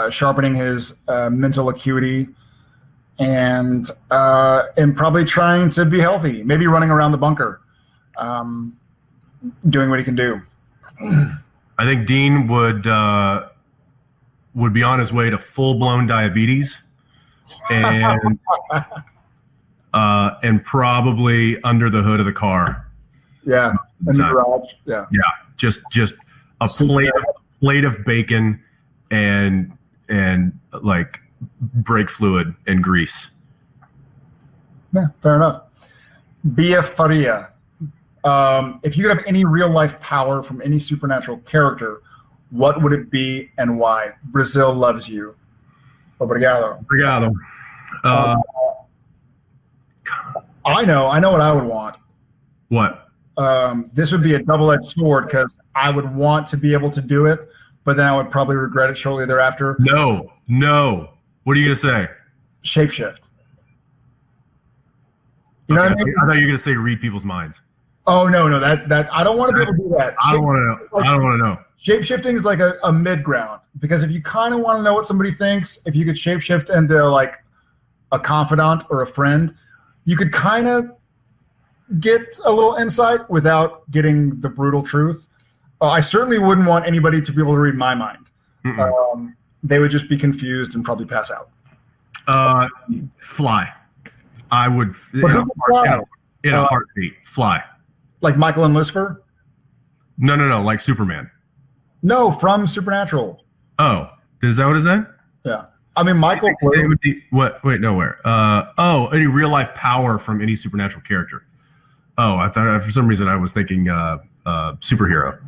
sharpening his mental acuity, and probably trying to be healthy. Maybe running around the bunker, doing what he can do. I think Dean would be on his way to full-blown diabetes, and probably under the hood of the car. Yeah, in the garage. Yeah, just a plate of bacon and like brake fluid and grease. Yeah, fair enough. Bia Faria. If you could have any real life power from any supernatural character, what would it be and why? Brazil loves you. Obrigado. Obrigado. I know what I would want. What? This would be a double-edged sword because I would want to be able to do it, but then I would probably regret it shortly thereafter. No. What are you gonna say? Shapeshift. You know what I mean? I thought you were gonna say read people's minds. Oh no, that I don't want to be able to do that. I don't want to know. I don't want to know. Shapeshifting is like a mid ground, because if you kind of want to know what somebody thinks, if you could shapeshift into like a confidant or a friend, you could kind of get a little insight without getting the brutal truth. I certainly wouldn't want anybody to be able to read my mind. They would just be confused and probably pass out. Fly. I would in a heartbeat. Fly. Like Michael and Lucifer? No. Like Superman. No, from Supernatural. Oh, is that what is that? Yeah. I mean, Michael. Would be, what? Wait, nowhere. Any real life power from any supernatural character. Oh, I thought for some reason I was thinking superhero.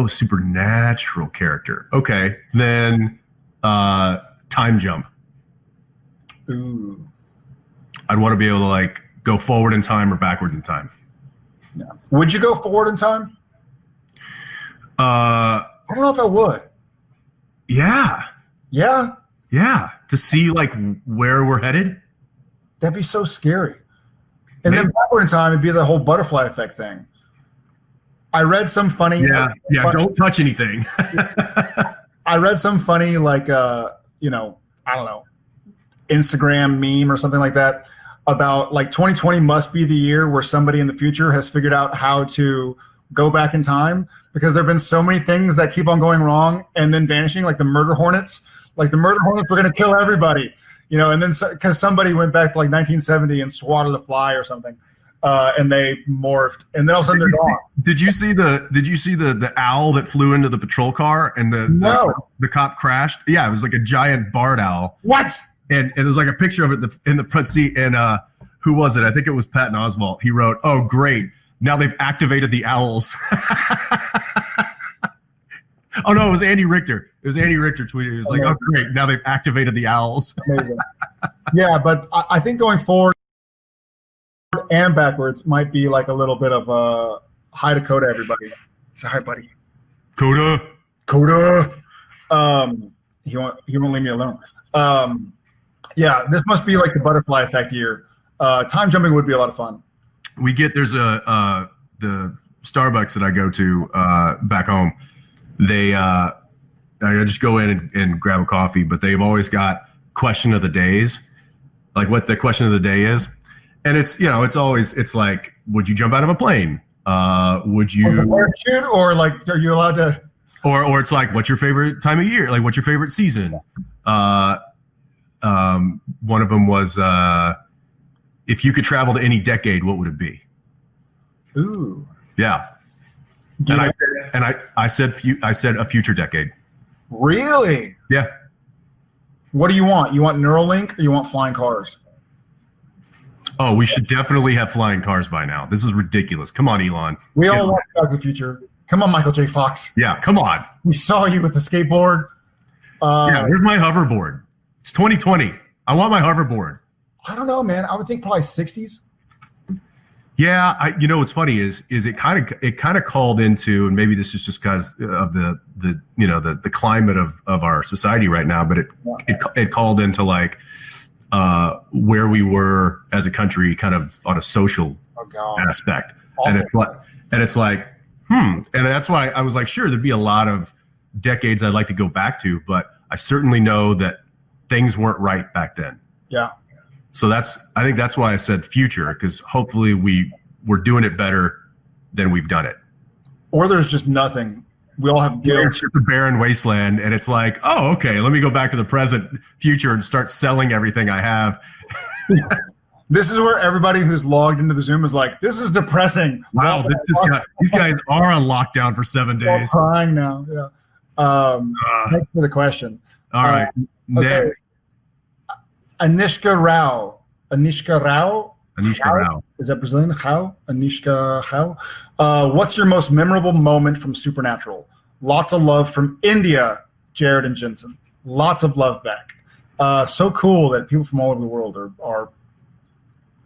Supernatural character. Okay, then time jump. Ooh. I'd want to be able to like go forward in time or backward in time. Yeah. Would you go forward in time? I don't know if I would. Yeah. Yeah. Yeah. To see like where we're headed. That'd be so scary. And then backward in time, it'd be the whole butterfly effect thing. I read some funny. Yeah. Don't touch anything. I read some funny, like, I don't know, Instagram meme or something like that about like 2020 must be the year where somebody in the future has figured out how to go back in time, because there have been so many things that keep on going wrong and then vanishing, like the murder hornets. Like the murder hornets were going to kill everybody, and then because somebody went back to like 1970 and swatted a fly or something, and they morphed, and then all of a sudden they're gone. Did you see the owl that flew into the patrol car and the cop crashed? Yeah, it was like a giant barred owl. What? And there's like a picture of it in the front seat. And who was it? I think it was Patton Oswalt. He wrote, "Oh, great. Now they've activated the owls." Oh, no, it was Andy Richter. It was Andy Richter tweeted. He was like, "Oh, great. Now they've activated the owls." Yeah, but I think going forward and backwards might be like a little bit of a hi to Coda, everybody. Say hi, buddy. Coda. He won't leave me alone. Yeah, this must be like the butterfly effect year. Time jumping would be a lot of fun. There's the Starbucks that I go to back home. I just go in and grab a coffee, but they've always got question of the days, like what the question of the day is. And it's like, would you jump out of a plane? Would you parachute, or like, are you allowed to? Or it's like, what's your favorite time of year? Like, what's your favorite season? One of them was, if you could travel to any decade, what would it be? Ooh. Yeah. I said a future decade. Really? Yeah. What do you want? You want Neuralink or you want flying cars? Oh, we should definitely have flying cars by now. This is ridiculous. Come on, Elon. We all want Back to the Future. Come on, Michael J. Fox. Yeah, come on. We saw you with the skateboard. Yeah, where's my hoverboard? It's 2020. I want my hoverboard. I don't know, man. I would think probably 60s. Yeah, you know what's funny is it kind of called into, and maybe this is just because of the climate of our society right now, but it called into like where we were as a country, kind of on a social aspect, awful. and it's like and that's why I was like, sure, there'd be a lot of decades I'd like to go back to, but I certainly know that things weren't right back then. Yeah. So I think that's why I said future, because hopefully we're doing it better than we've done it. Or there's just nothing. We all have guilt. It's just a barren wasteland, and it's like, oh, okay, let me go back to the present future and start selling everything I have. This is where everybody who's logged into the Zoom is like, this is depressing. Wow, these guys are on lockdown for 7 days. I'm crying now. Yeah. Thanks for the question. All right. Okay. Next. Anishka Rao. Anishka Rao? Anishka Rao. Is that Brazilian? How? Anishka How? What's your most memorable moment from Supernatural? Lots of love from India, Jared and Jensen. Lots of love back. So cool that people from all over the world are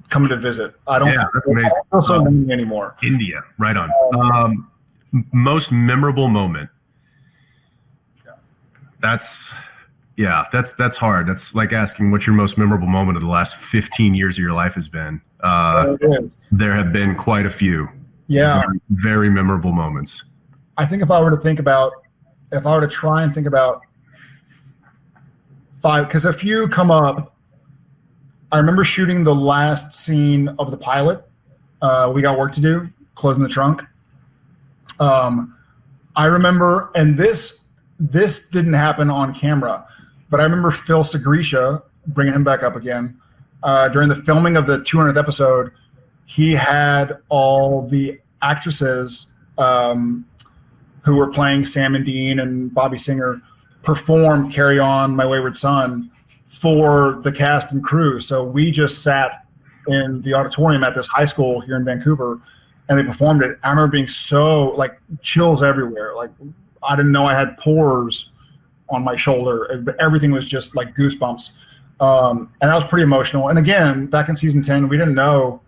coming to visit. I don't feel so lonely anymore. India, right on. Most memorable moment. That's hard. That's like asking what your most memorable moment of the last 15 years of your life has been. There have been quite a few. Yeah. Very, very memorable moments. I think if I were to try and think about 5, because a few come up. I remember shooting the last scene of the pilot. We Got Work to Do, closing the trunk. I remember, and this didn't happen on camera, but I remember Phil Segrisha, bringing him back up again, during the filming of the 200th episode, he had all the actresses who were playing Sam and Dean and Bobby Singer perform Carry On, My Wayward Son for the cast and crew. So we just sat in the auditorium at this high school here in Vancouver, and they performed it. I remember being so, like, chills everywhere. Like, I didn't know I had pores on my shoulder. Everything was just like goosebumps. And that was pretty emotional. And again, back in season 10, we didn't know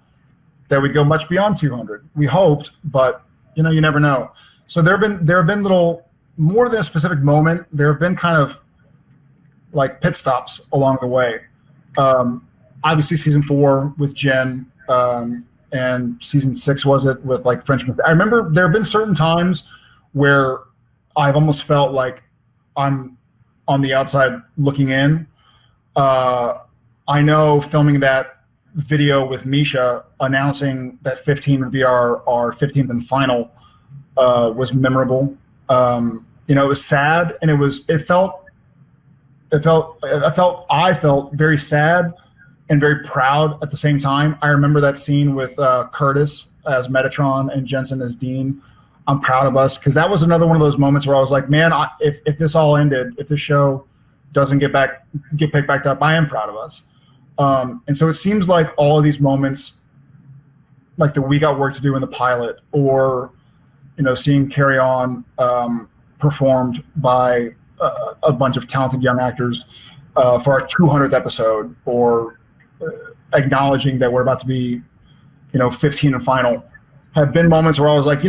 that we'd go much beyond 200. We hoped, but you never know. So there have been little, more than a specific moment, there have been kind of like pit stops along the way. Obviously season 4 with Jen, and season 6 was it with like Frenchman. I remember there have been certain times where I've almost felt like I'm on the outside looking in. I know filming that video with Misha announcing that 15 would be our 15th and final was memorable. It was sad, and I felt very sad and very proud at the same time. I remember that scene with Curtis as Metatron and Jensen as Dean. I'm proud of us, because that was another one of those moments where I was like, man, if this all ended, if this show doesn't get picked back up, I am proud of us. And so it seems like all of these moments, like the We Got Work to Do in the pilot, or seeing Carry On performed by a bunch of talented young actors for our 200th episode, or acknowledging that we're about to be 15 and final, have been moments where I was like,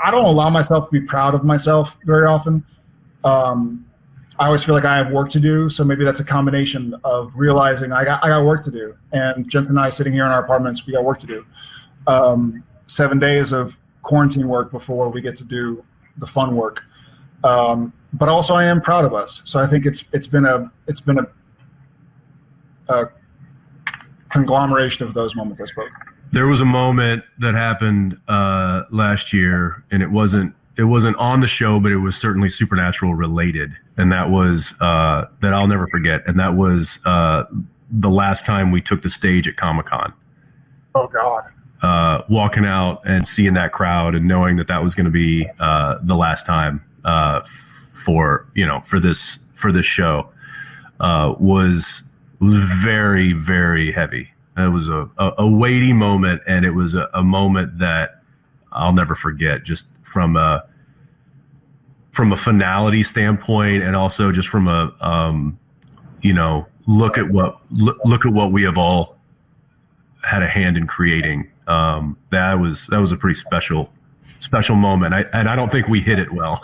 I don't allow myself to be proud of myself very often. I always feel like I have work to do. So maybe that's a combination of realizing I got work to do. And Jensen and I sitting here in our apartments, we got work to do. 7 days of quarantine work before we get to do the fun work. But also I am proud of us. So I think it's been a conglomeration of those moments, I suppose. There was a moment that happened last year, and it wasn't on the show, but it was certainly Supernatural related, and that was that I'll never forget. And that was the last time we took the stage at Comic-Con. Oh God! Walking out and seeing that crowd, and knowing that was going to be the last time for this show was very, very heavy. It was a weighty moment, and it was a moment that I'll never forget, just from a finality standpoint, and also just from a look at what we have all had a hand in creating. That was a pretty special moment. I don't think we hit it well.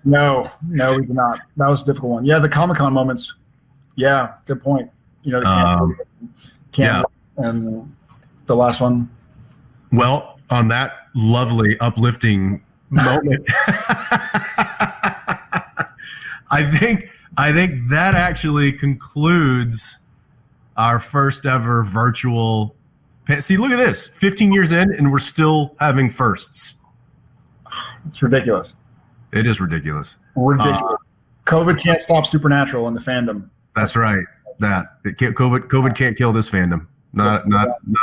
No, we did not. That was a difficult one. Yeah, the Comic-Con moments. Yeah, good point. The Kansas and the last one. Well, on that lovely, uplifting moment, I think that actually concludes our first ever virtual. See, look at this. 15 years in, and we're still having firsts. It's ridiculous. It is ridiculous. Ridiculous. COVID can't stop Supernatural in the fandom. That's right. COVID can't kill this fandom. Not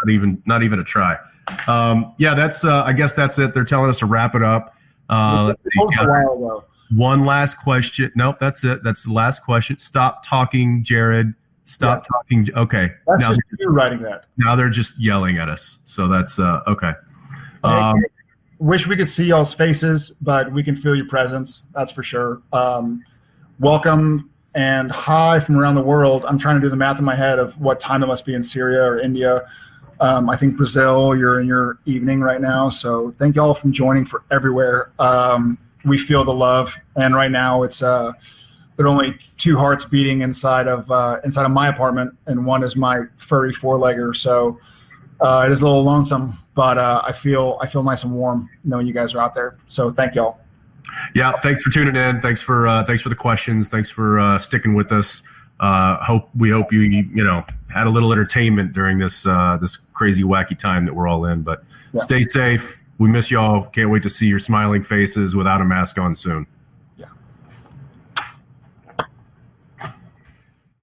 even a try. That's I guess that's it. They're telling us to wrap it up. Let's see. One last question. Nope, that's it. That's the last question. Stop talking, Jared. Stop talking. Okay. That's just you writing that. Now they're just yelling at us. So that's okay. Wish we could see y'all's faces, but we can feel your presence. That's for sure. Welcome and hi from around the world. I'm trying to do the math in my head of what time it must be in Syria or India. I think Brazil, you're in your evening right now. So thank y'all for joining for everywhere. We feel the love. And right now it's there are only 2 hearts beating inside of my apartment, and one is my furry 4-legger. So it is a little lonesome, but I feel nice and warm knowing you guys are out there. So thank y'all. Yeah, thanks for tuning in. Thanks for the questions. Thanks for sticking with us. We hope you had a little entertainment during this crazy wacky time that we're all in. But stay safe. We miss y'all. Can't wait to see your smiling faces without a mask on soon.